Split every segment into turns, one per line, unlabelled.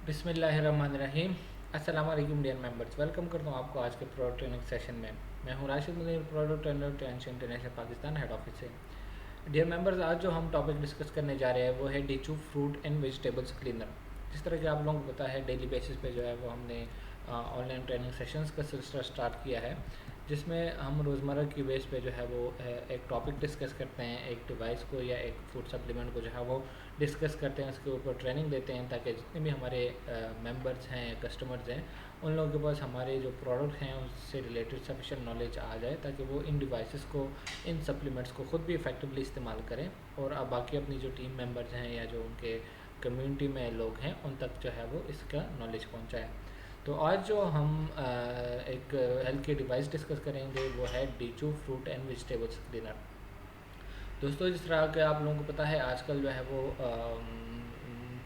बिस्मिल्लाहिर्रहमानिर्रहीम। अस्सलाम वालेकुम डियर मेंबर्स, वेलकम करता हूँ आपको आज के प्रोडक्ट ट्रेनिंग सेशन में। मैं हूँ Rashid Munir, product trainer trends international Pakistan head office से। डियर मेंबर्स, आज जो हम टॉपिक डिस्कस करने जा रहे हैं वो है डीचू फ्रूट एंड वेजिटेबल्स क्लीनर। जिस तरह कि आप लोगों को पता है, डेली बेसिस पे जो है वो हमने ऑनलाइन ट्रेनिंग सेशंस का सिलसिला स्टार्ट किया है, जिसमें हम रोज़मर्रा की बेस पे जो है वो एक टॉपिक डिस्कस करते हैं, एक डिवाइस को या एक फूड सप्लीमेंट को जो है वो डिस्कस करते हैं, उसके ऊपर ट्रेनिंग देते हैं ताकि जितने भी हमारे मेंबर्स हैं, कस्टमर्स हैं, उन लोगों के पास हमारे जो प्रोडक्ट हैं उससे रिलेटेड सफिशेंट नॉलेज आ जाए ताकि वो इन डिवाइसेस को, इन सप्लीमेंट्स को ख़ुद भी इफ़ेक्टिवली इस्तेमाल करें और अब बाकी अपनी जो टीम मेंबर्स हैं या जो उनके कम्युनिटी में लोग हैं उन तक जो है वो इसका नॉलेज पहुँचाएँ। तो आज जो हम एक हेल्थ केयर डिवाइस डिस्कस करेंगे वो है डीचू फ्रूट एंड वेजिटेबल्स क्लीनर। दोस्तों, जिस तरह के आप लोगों को पता है, आजकल जो है वो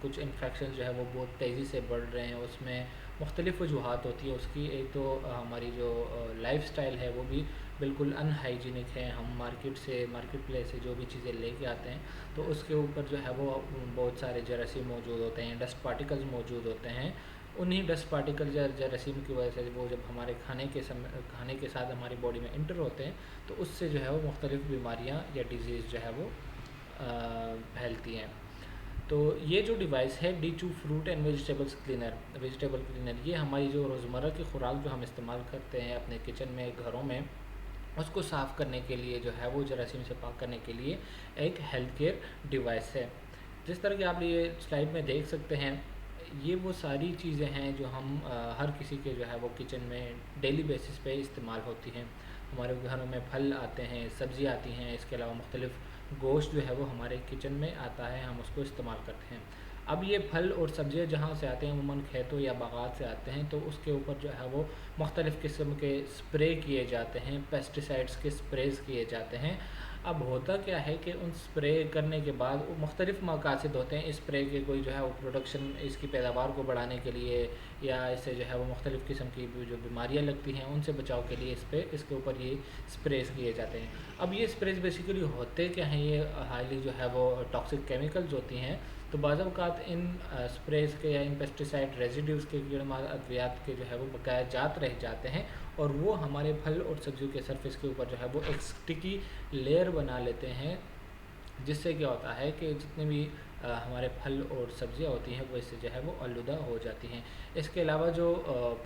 कुछ इन्फेक्शन जो है वो बहुत तेज़ी से बढ़ रहे हैं। उसमें मुख्तलिफ़ वजूहात होती है उसकी। एक तो हमारी जो लाइफ स्टाइल है वो भी बिल्कुल अनहाइजीनिक है। हम मार्केट प्लेस से जो भी चीज़ें लेके आते हैं तो उसके ऊपर जो है वो बहुत सारे जरासीम मौजूद होते हैं, डस्ट पार्टिकल्स मौजूद होते हैं। उन्हीं डस्ट पार्टिकल या जरासीम की वजह से वो जब हमारे खाने के साथ हमारी बॉडी में इंटर होते हैं तो उससे जो है वो मुख्तलिफ़ बीमारियाँ या डिजीज़ जो है वो फैलती हैं। तो ये जो डिवाइस है डीचू फ्रूट एंड वेजिटेबल क्लीनर, ये हमारी जो रोज़मर्रा की खुराक जो हम इस्तेमाल करते हैं अपने किचन में, घरों में, उसको साफ़ करने के लिए जो है वो जरासीम से पाक करने के लिए एक हेल्थ केयर डिवाइस है। जिस तरह की आप ये स्लाइड में देख सकते हैं, ये वो सारी चीज़ें हैं जो हम हर किसी के जो है वो किचन में डेली बेसिस पे इस्तेमाल होती हैं। हमारे घरों में फल आते हैं, सब्ज़ी आती हैं, इसके अलावा मुख्तलिफ़ गोश्त जो है वो हमारे किचन में आता है, हम उसको इस्तेमाल करते हैं। अब ये फल और सब्ज़ियाँ जहाँ से आते हैं, अमूमन खेतों या बागात से आते हैं, तो उसके ऊपर जो है वो मुख्तलिफ़ किस्म के स्प्रे किए जाते हैं, पेस्टिसाइड्स के स्प्रेज़ किए जाते हैं। अब होता क्या है कि उन स्प्रे करने के बाद वो मुख्तलिफ़ मकासद होते हैं स्प्रे के। कोई जो है वो प्रोडक्शन, इसकी पैदावार को बढ़ाने के लिए, या इससे जो है वो मुख्तलिफ़ किस्म की जो बीमारियाँ लगती हैं उनसे बचाव के लिए इसके ऊपर ये स्प्रेज़ किए जाते हैं। अब ये स्प्रेज़ बेसिकली होते क्या हैं, ये हाईली जो है वो टॉक्सिक केमिकल्स होती हैं। तो बाज़ औक़ात इन स्प्रेज़ के या इन पेस्टिसाइड रेजिड्यूज़ के अद्वियात के जो है वो बकाया जात रह जाते हैं और वो हमारे फल और सब्जियों के सरफेस के ऊपर जो है वो एक स्टिकी लेयर बना लेते हैं, जिससे क्या होता है कि जितने भी हमारे फल और सब्जियां होती हैं वो इससे जो है वो आलूदा हो जाती हैं। इसके अलावा जो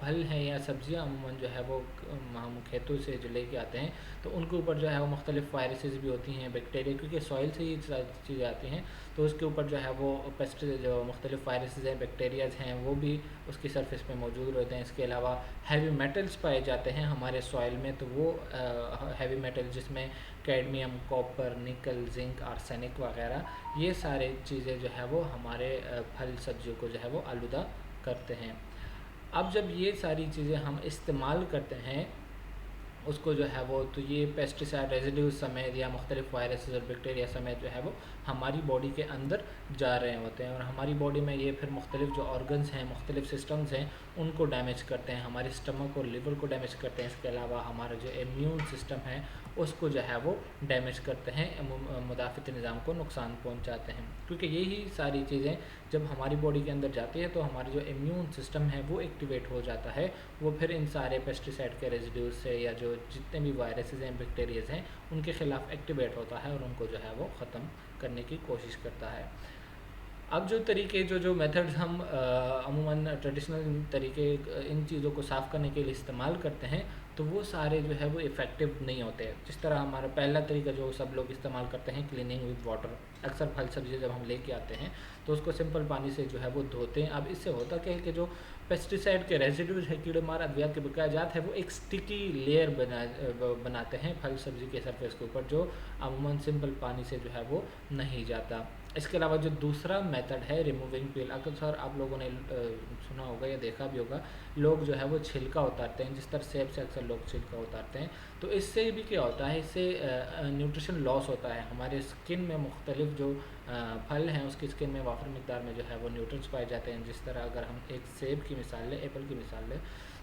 फल हैं या सब्जियां अमूमन जो है वो हम खेतों से जो लेके आते हैं तो उनके ऊपर जो है वो मुख्तलिफ़ वायरसेस भी होती हैं, बैक्टीरिया, क्योंकि सॉइल से ही चीज़ें आती हैं। तो उसके ऊपर जो है वो जो मुख्तलिफ़ वायरसेस हैं, बैक्टीरियाज हैं, वो भी उसकी सरफेस पे मौजूद रहते हैं। इसके अलावा हैवी मेटल्स पाए जाते हैं हमारे सॉइल में, तो वो हैवी मेटल जिसमें कैडमियम, कॉपर, निकल, जिंक, आर्सेनिक वगैरह, ये सारे चीज़ें जो है वो हमारे फल सब्जियों को जो है वो आलूदा करते हैं। अब जब ये सारी चीज़ें हम इस्तेमाल करते हैं उसको जो है वो, तो ये पेस्टिसाइड रेजिड्यूज समेत या मुख्तलिफ़ वायरसेस और बैक्टीरिया समेत जो है वो हमारी बॉडी के अंदर जा रहे होते हैं और हमारी बॉडी में ये फिर मुख्तलिफ़ जो ऑर्गन्स हैं, मुख्तलिफ़ सिस्टम्स हैं, उनको डैमेज करते हैं, हमारे स्टमक और लिवर को डैमेज करते हैं। इसके अलावा हमारा जो इम्यून सिस्टम है उसको जो है वो डैमेज करते हैं, मुदाफ़ित निज़ाम को नुकसान पहुँचाते हैं। क्योंकि यही सारी चीज़ें जब हमारी बॉडी के अंदर जाती है तो हमारा जो इम्यून सिस्टम है वो एक्टिवेट हो जाता है। वो फिर इन सारे पेस्टिसाइड के रेजिड्यूज से या जो जितने भी वायरसेस हैं, बैक्टीरियाज हैं, उनके ख़िलाफ़ एक्टिवेट होता है और उनको जो है वो ख़त्म करने की कोशिश करता है। अब जो तरीके जो मेथड्स हम अमूमन ट्रेडिशनल तरीके इन चीज़ों को साफ़ करने के लिए इस्तेमाल करते हैं तो वो सारे जो है वो इफ़ेक्टिव नहीं होते। जिस तरह हमारा पहला तरीका जो सब लोग इस्तेमाल करते हैं, क्लीनिंग विद वाटर। अक्सर फल सब्ज़ी जब हम लेके आते हैं तो उसको सिंपल पानी से जो है वो धोते हैं। अब इससे होता क्या है कि जो पेस्टिसाइड के रेजिड्यूज है, कीड़े मार अद्वियात के बकाया जात है, वो एक स्टिकी लेयर बनाते हैं फल सब्ज़ी के सरफेस के ऊपर, जो अमूमन सिंपल पानी से जो है वो नहीं जाता। इसके अलावा जो दूसरा मेथड है रिमूविंग पील, अक्सर आप लोगों ने सुना होगा या देखा भी होगा, लोग जो है वो छिलका उतारते हैं। जिस तरह सेब से अक्सर लोग छिलका उतारते हैं, तो इससे भी क्या होता है, इससे न्यूट्रिशन लॉस होता है। हमारे स्किन में मुख्तलिफ जो फल हैं उसकी स्किन में वाफर मकदार में जो है वो न्यूट्रिएंट्स पाए जाते हैं। जिस तरह अगर हम एक सेब की मिसाल लें, एप्पल की मिसाल लें,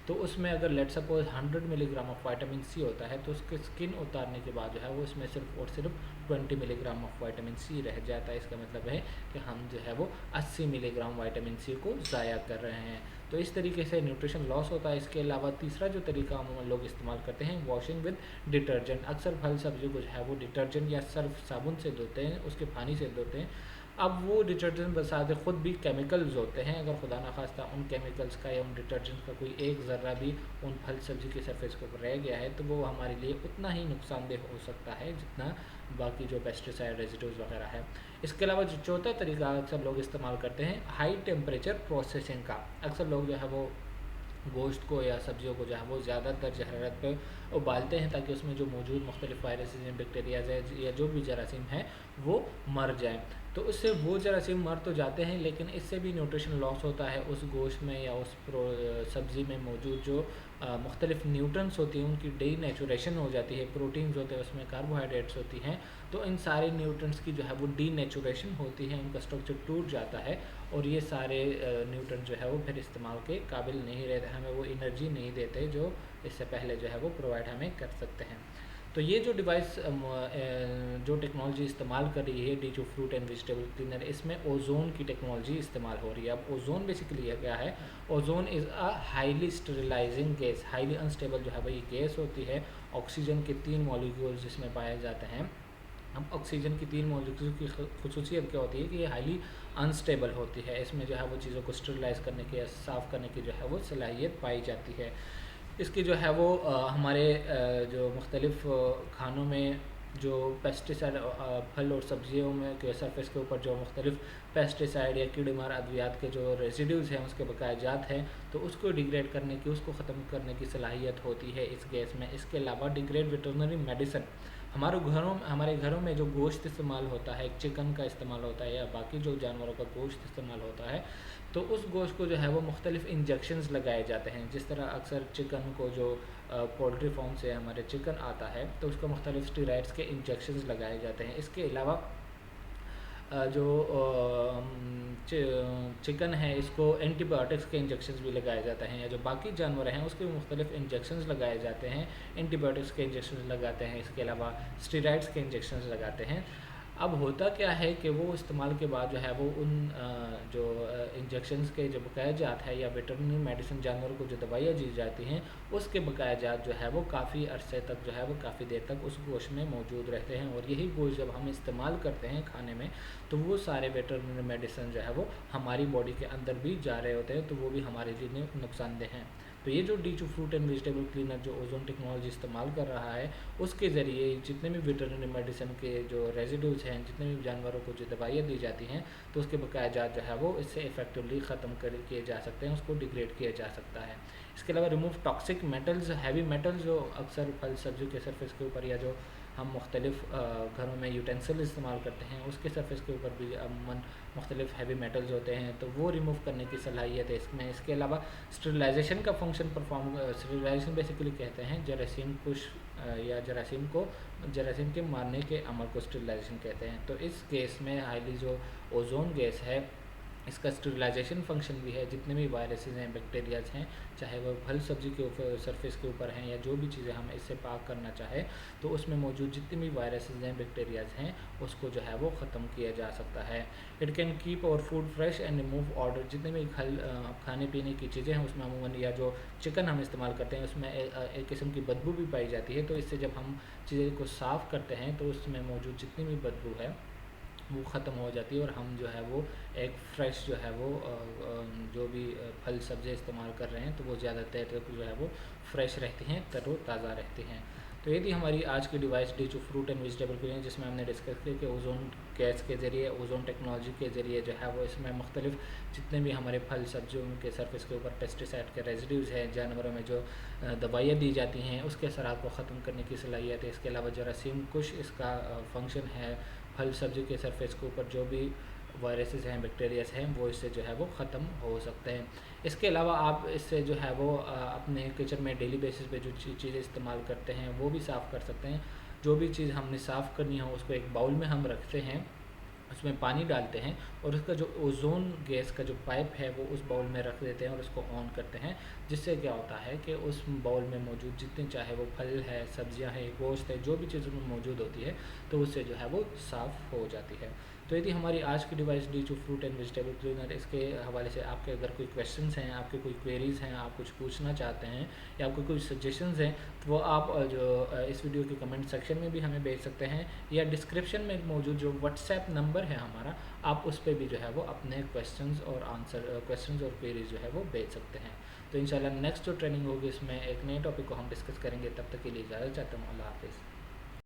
तो उसमें अगर let suppose 100 milligram of vitamin C होता है तो उसके स्किन उतारने के बाद जो है वो इसमें सिर्फ और सिर्फ 20 मिलीग्राम ऑफ विटामिन सी रह जाता है। इसका मतलब है कि हम जो है वो 80 मिलीग्राम विटामिन सी को ज़ाया कर रहे हैं। तो इस तरीके से न्यूट्रिशन लॉस होता है। इसके अलावा तीसरा जो तरीका हम लोग इस्तेमाल करते हैं, वॉशिंग विद डिटर्जेंट। अक्सर फल सब्जियों को जो है वो डिटर्जेंट या सर्फ साबुन से धोते हैं, उसके पानी से धोते हैं। अब वो डिटर्जेंट बसाते ख़ुद भी केमिकल्स होते हैं। अगर खुदा ना खास्ता उन केमिकल्स का या उन डिटर्जेंट का कोई एक ज़र्रा भी उन फल सब्जी के सरफेस के ऊपर रह गया है तो वो हमारे लिए उतना ही नुकसानदेह हो सकता है जितना बाकी जो पेस्टिसाइड रेजिड्यूज वगैरह है। इसके अलावा जो चौथा तरीका अक्सर लोग इस्तेमाल करते हैं, हाई टेम्परेचर प्रोसेसिंग का। अक्सर लोग जो है वो गोश्त को या सब्जियों को जो है वो ज़्यादा दर्ज हरारत पर उबालते हैं ताकि उसमें जो मौजूद मुख्तलिफ वायरसेस हैं, बैक्टीरियाज है या जो भी जरासीम है वो मर जाए। तो उससे वो जरासीम मर तो जाते हैं लेकिन इससे भी न्यूट्रिशन लॉस होता है। उस गोश्त में या उस सब्ज़ी में मौजूद जो मुख्तलिफ न्यूट्रंस होती हैं उनकी डीनेचुरेशन हो जाती है। प्रोटीन्स होते हैं उसमें, कार्बोहाइड्रेट्स होती हैं, तो इन सारे न्यूट्रंस की जो है वो डीनेचुरेशन होती है, उनका स्ट्रक्चर टूट जाता है और ये सारे न्यूट्रंस जो है वो फिर इस्तेमाल के काबिल नहीं रहते, हमें वो एनर्जी नहीं देते जो इससे पहले जो है वो प्रोवाइड हमें कर सकते हैं। तो ये जो डिवाइस जो टेक्नोलॉजी इस्तेमाल कर रही है डीचो फ्रूट एंड वेजिटेबल क्लीनर, इसमें ओजोन की टेक्नोलॉजी इस्तेमाल हो रही है। अब ओजोन बेसिकली क्या है? Ozone is a highly sterilising gas. Highly unstable जो है वही गैस होती है। ऑक्सीजन के 3 मॉलिक्यूल्स जिसमें पाए जाते हैं। अब ऑक्सीजन की 3 मॉलिक्यूल की खुसूसियत क्या होती है कि ये हाईली अनस्टेबल होती है। इसमें जो है वो चीज़ों को स्टेरिलाइज करने की या साफ़ करने की जो है वो सलाहियत पाई जाती है। इसकी जो है वो हमारे जो मुख्तलिफ खानों में जो पेस्टिसाइड फल और सब्जियों में के सरफेस के ऊपर जो मुख्तलिफ पेस्टिसाइड या कीड़ेमार अद्वियात के जो रेजिड्यूज़ हैं, उसके बकाया जात हैं, तो उसको डिग्रेड करने की, उसको ख़त्म करने की सलाहियत होती है इस गैस में। इसके अलावा डिग्रेड वेटरनरी मेडिसिन, हमारे घरों में जो गोश्त इस्तेमाल होता है, चिकन का इस्तेमाल होता है या बाकी जो जानवरों का गोश्त इस्तेमाल होता है, तो उस गोश्त को जो है वो मुख्तलिफ इंजेक्शंस लगाए जाते हैं। जिस तरह अक्सर चिकन को जो पोल्ट्री फार्म से हमारे चिकन आता है तो उसको मुख्तलिफ स्टेरॉइड्स के इंजेक्शंस लगाए जाते हैं। इसके अलावा जो चिकन है इसको एंटीबायोटिक्स के इंजेक्शंस भी लगाए जाते हैं, या जो बाकी जानवर हैं उसके मुख्तलिफ इंजेक्शंस लगाए जाते हैं। एंटीबायोटिक्स के इंजेक्शंस लगाते हैं, इसके अलावा स्टेरॉइड्स के इंजेक्शंस लगाते हैं। अब होता क्या है कि वो इस्तेमाल के बाद जो है वो उन जो इंजेक्शंस के जो बकाया जात है या वेटरनरी मेडिसिन जानवरों को जो दवाइयाँ दी जाती हैं उसके बकाया जात जो है वो काफ़ी अरसे तक जो है वो काफ़ी देर तक उस गोश्त में मौजूद रहते हैं। और यही गोश्त जब हम इस्तेमाल करते हैं खाने में तो वो सारे वेटरनरी मेडिसिन जो है वो हमारी बॉडी के अंदर भी जा रहे होते हैं, तो वो भी हमारे लिए नुकसानदेह हैं। तो ये जो डीचो फ्रूट एंड वेजिटेबल क्लीनर जो ओजोन टेक्नोलॉजी इस्तेमाल कर रहा है उसके ज़रिए जितने भी वेटरनरी मेडिसिन के जो रेजिड्यूज हैं, जितने भी जानवरों को जो दवाइयाँ दी जाती हैं, तो उसके बकाया जात जो है वो इससे इफेक्टिवली ख़त्म किए जा सकते हैं, उसको डिग्रेड किया जा सकता है। इसके अलावा remove toxic metals, heavy metals जो अक्सर फल सब्जी के सरफेस के ऊपर या जो हम मुख्तलिफ घरों में यूटेंसिल इस्तेमाल करते हैं उसके सरफेस के ऊपर भी अमूमन मुख्तलिफ हैवी मेटल्स होते हैं, तो वो रिमूव करने की सलाहियत है इसमें। इसके अलावा स्टेरिलाइजेशन का फंक्शन परफॉर्म, स्टेरिलाइजेशन बेसिकली कहते हैं जरासीम कुश या जरासीम के मारने के अमल को स्टेरिलाइजेशन कहते हैं। तो इस केस में हाईली जो ओजोन गैस है इसका स्टेरिलाइजेशन फंक्शन भी है। जितने भी वायरसेस हैं, बैक्टीरियाज हैं, चाहे वो फल सब्जी के ऊपर सरफेस के ऊपर हैं या जो भी चीज़ें हम इससे पाक करना चाहें, तो उसमें मौजूद जितने भी वायरसेस हैं, बैक्टीरियाज हैं, उसको जो है वो ख़त्म किया जा सकता है। It can keep our food fresh and remove order. जितने भी खाने पीने की चीज़ें हैं उसमें अमूमन या जो चिकन हम इस्तेमाल करते हैं उसमें एक किस्म की बदबू भी पाई जाती है, तो इससे जब हम चीज़ें को साफ़ करते हैं तो उसमें मौजूद जितनी भी बदबू है वो ख़त्म हो जाती है और हम जो है वो एक फ़्रेश जो है वो जो भी फल सब्ज़ी इस्तेमाल कर रहे हैं तो वो ज़्यादा देर तक जो है वो फ्रेश रहती हैं, तरोताज़ा रहती हैं। तो ये थी हमारी आज की डिवाइस डीचो फ्रूट एंड वेजिटेबल क्लीनर, जिसमें हमने डिस्कस किया कि ओजोन गैस के ज़रिए, ओजोन टेक्नोलॉजी के ज़रिए जो है वो इसमें मुख्तलिफ जितने भी हमारे फल सब्जियों के सरफेस के ऊपर पेस्टिसाइड के रेजिड्यूज़ हैं, जानवरों में जो दवाइयाँ दी जाती हैं उसके असरात को ख़त्म करने की सलाहियत है। इसके अलावा जरासीम कुश इसका फंक्शन है। फल सब्जी के सरफेस के ऊपर जो भी वायरसेस हैं, बैक्टीरियाज हैं, वो इससे जो है वो ख़त्म हो सकते हैं। इसके अलावा आप इससे जो है वो अपने किचन में डेली बेसिस पे जो चीज़ें इस्तेमाल करते हैं वो भी साफ़ कर सकते हैं। जो भी चीज़ हमने साफ़ करनी हो उसको एक बाउल में हम रखते हैं उसमें पानी डालते हैं और उसका जो ओजोन गैस का जो पाइप है वो उस बाउल में रख देते हैं और उसको ऑन करते हैं, जिससे क्या होता है कि उस बाउल में मौजूद जितने चाहे वो फल है, सब्जियां हैं, गोश्त है, जो भी चीज़ उसमें मौजूद होती है तो उससे जो है वो साफ़ हो जाती है। तो यदि हमारी आज की डिवाइस डी जो फ्रूट एंड वेजिटेबल क्लीनर, इसके हवाले से आपके अगर कोई क्वेश्चंस हैं, आपके कोई क्वेरीज़ हैं, आप कुछ पूछना चाहते हैं या आपको कोई सजेशंस हैं, तो वो आप इस वीडियो के कमेंट सेक्शन में भी हमें भेज सकते हैं, या डिस्क्रिप्शन में मौजूद जो व्हाट्सएप नंबर है हमारा, आप उस पर भी जो है वो अपने क्वेश्चंस और क्वेरीज जो है वो भेज सकते हैं। तो इंशाल्लाह नेक्स्ट जो ट्रेनिंग होगी इसमें एक नए टॉपिक को हम डिस्कस करेंगे। तब तक के लिए इजाज़त चाहता हूँ। अल्लाह हाफिज़।